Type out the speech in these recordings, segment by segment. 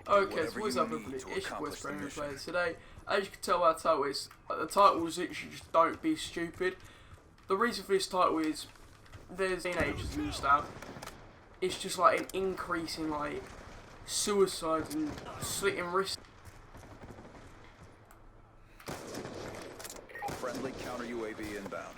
Okay, so what's up everybody, it's your boy Premier Players today. As you can tell by the title is, the title is literally just don't be stupid. The reason for this title is, there's teenagers and stuff, it's just like an increase in like, suicides and slitting wrists. Friendly counter UAV inbound.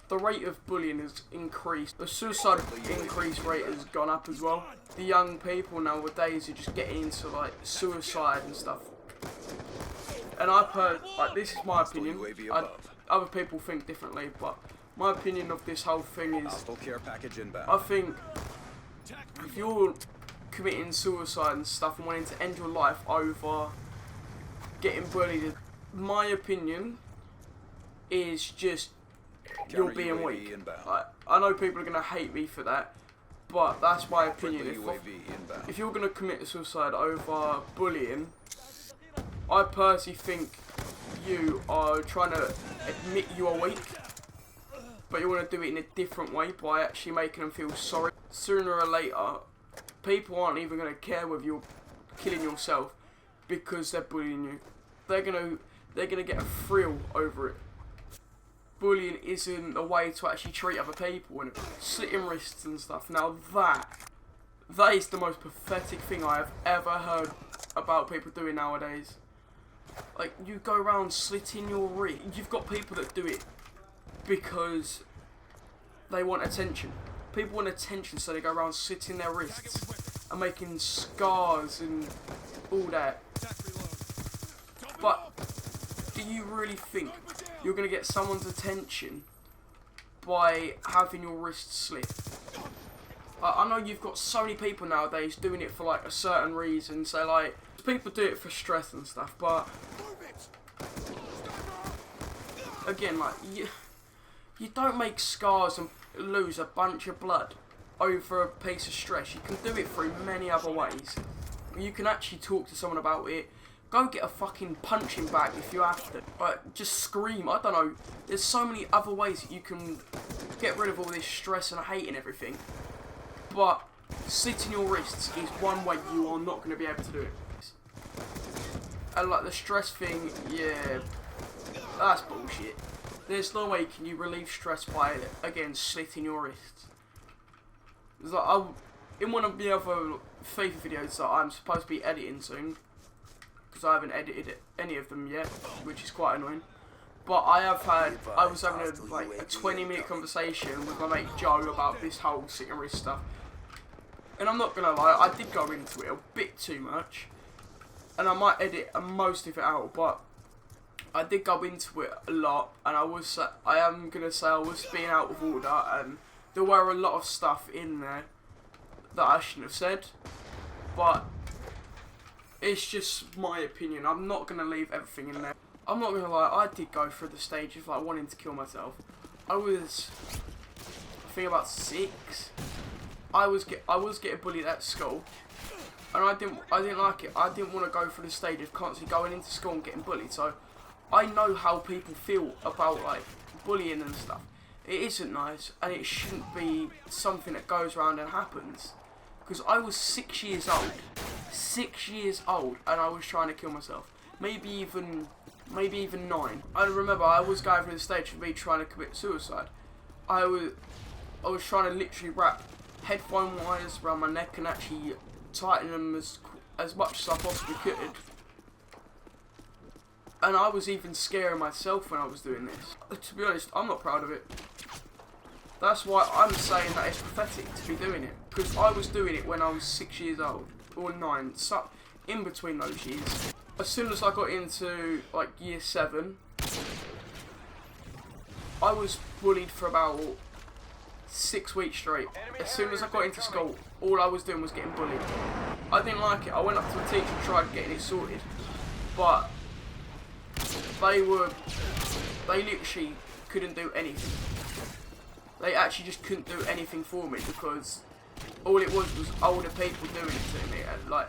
The rate of bullying has increased. The suicide increase rate has gone up as well. The young people nowadays are just getting into like suicide and stuff. And I've heard, like, this is my opinion. Other people think differently, but my opinion of this whole thing is, I think if you're committing suicide and stuff and wanting to end your life over getting bullied, my opinion is just you're being weak. Like, I know people are going to hate me for that, but that's my opinion. If you're going to commit suicide over bullying, I personally think you are trying to admit you are weak, but you want to do it in a different way by actually making them feel sorry. Sooner or later, people aren't even going to care whether you're killing yourself because they're bullying you. They're gonna get a thrill over it. Bullying isn't a way to actually treat other people and slitting wrists and stuff. Now that is the most pathetic thing I have ever heard about people doing nowadays. Like, you go around slitting your wrist. You've got people that do it because they want attention. People want attention, so they go around slitting their wrists and making scars and all that. But do you really think you're going to get someone's attention by having your wrist slit? I know you've got so many people nowadays doing it for like a certain reason, so like, people do it for stress and stuff, but again, like, you don't make scars and lose a bunch of blood over a piece of stress. You can do it through many other ways. You can actually talk to someone about it. Go get a fucking punching bag if you have to. Like, just scream. I don't know. There's so many other ways that you can get rid of all this stress and hate and everything. But slitting your wrists is one way you are not going to be able to do it. And like the stress thing, yeah, that's bullshit. There's no way can you relieve stress by, again, slitting your wrists. It's like, in one of the other FIFA videos that I'm supposed to be editing soon, because I haven't edited any of them yet, which is quite annoying. But I was having a 20-minute conversation with my mate Joe about this whole slitting wrist stuff. And I'm not gonna lie, I did go into it a bit too much. And I might edit most of it out, but I did go into it a lot, and I am gonna say I was being out of order, and there were a lot of stuff in there that I shouldn't have said, but it's just my opinion. I'm not gonna leave everything in there. I'm not gonna lie, I did go through the stage of like wanting to kill myself. I think about 6. I was getting bullied at school, and I didn't like it. I didn't want to go through the stage of constantly going into school and getting bullied. So I know how people feel about like bullying and stuff. It isn't nice, and it shouldn't be something that goes around and happens. Because I was 6 years old, and I was trying to kill myself. Maybe even 9. I remember I was going through the stage of me trying to commit suicide. I was trying to literally wrap headphone wires around my neck and actually tighten them as much as I possibly could. And I was even scaring myself when I was doing this. To be honest, I'm not proud of it. That's why I'm saying that it's pathetic to be doing it. Because I was doing it when I was 6 years old, or 9, so in between those years. As soon as I got into like year 7, I was bullied for about 6 weeks straight. As soon as I got into school, all I was doing was getting bullied. I didn't like it. I went up to the teacher and tried getting it sorted, but they literally couldn't do anything. They actually just couldn't do anything for me, because all it was older people doing it to me, and like,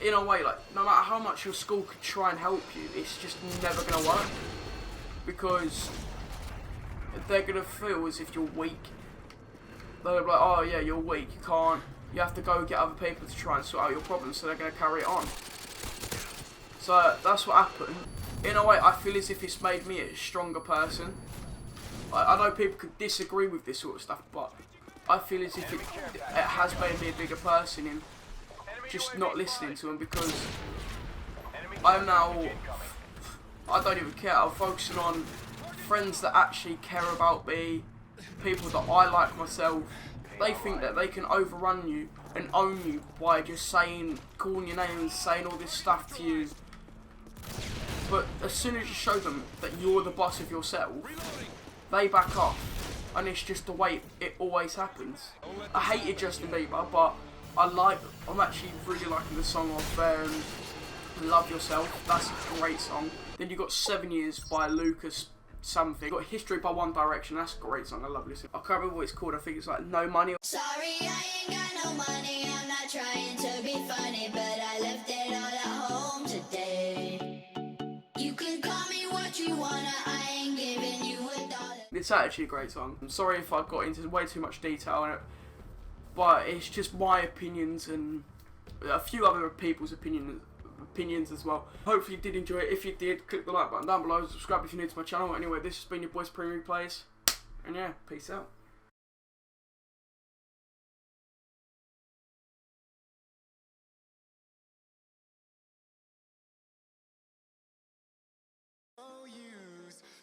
in a way, like, no matter how much your school could try and help you, it's just never gonna work, because they're gonna feel as if you're weak. they're like, oh yeah, you're weak, you can't, you have to go get other people to try and sort out your problems, so they're going to carry it on. So that's what happened. In a way, I feel as if it's made me a stronger person. I know people could disagree with this sort of stuff, but I feel as if it has made me a bigger person in just not listening to them, because I'm now, I don't even care, I'm focusing on friends that actually care about me, people that I like myself. They think that they can overrun you and own you by just saying, calling your name and saying all this stuff to you. But as soon as you show them that you're the boss of yourself, they back off. And it's just the way it always happens. I hated Justin Bieber, but I'm actually really liking the song of Love Yourself. That's a great song. Then you got 7 Years by Lucas something. You got History by One Direction. That's a great song. I love listening. I can't remember what it's called. I think it's like No Money. Sorry, I ain't got no money. I'm not trying to be funny, but I left it all at home today. You can call me what you wanna. I ain't giving you a dollar. It's actually a great song. I'm sorry if I got into way too much detail in it, but it's just my opinions and a few other people's opinions as well. Hopefully you did enjoy it. If you did, click the like button down below, subscribe if you're new to my channel. Anyway, this has been your boys Premier Plays, and yeah, peace out.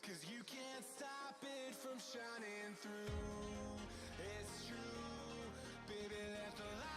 Cause you can't stop it from shining through. It's true, baby, let the light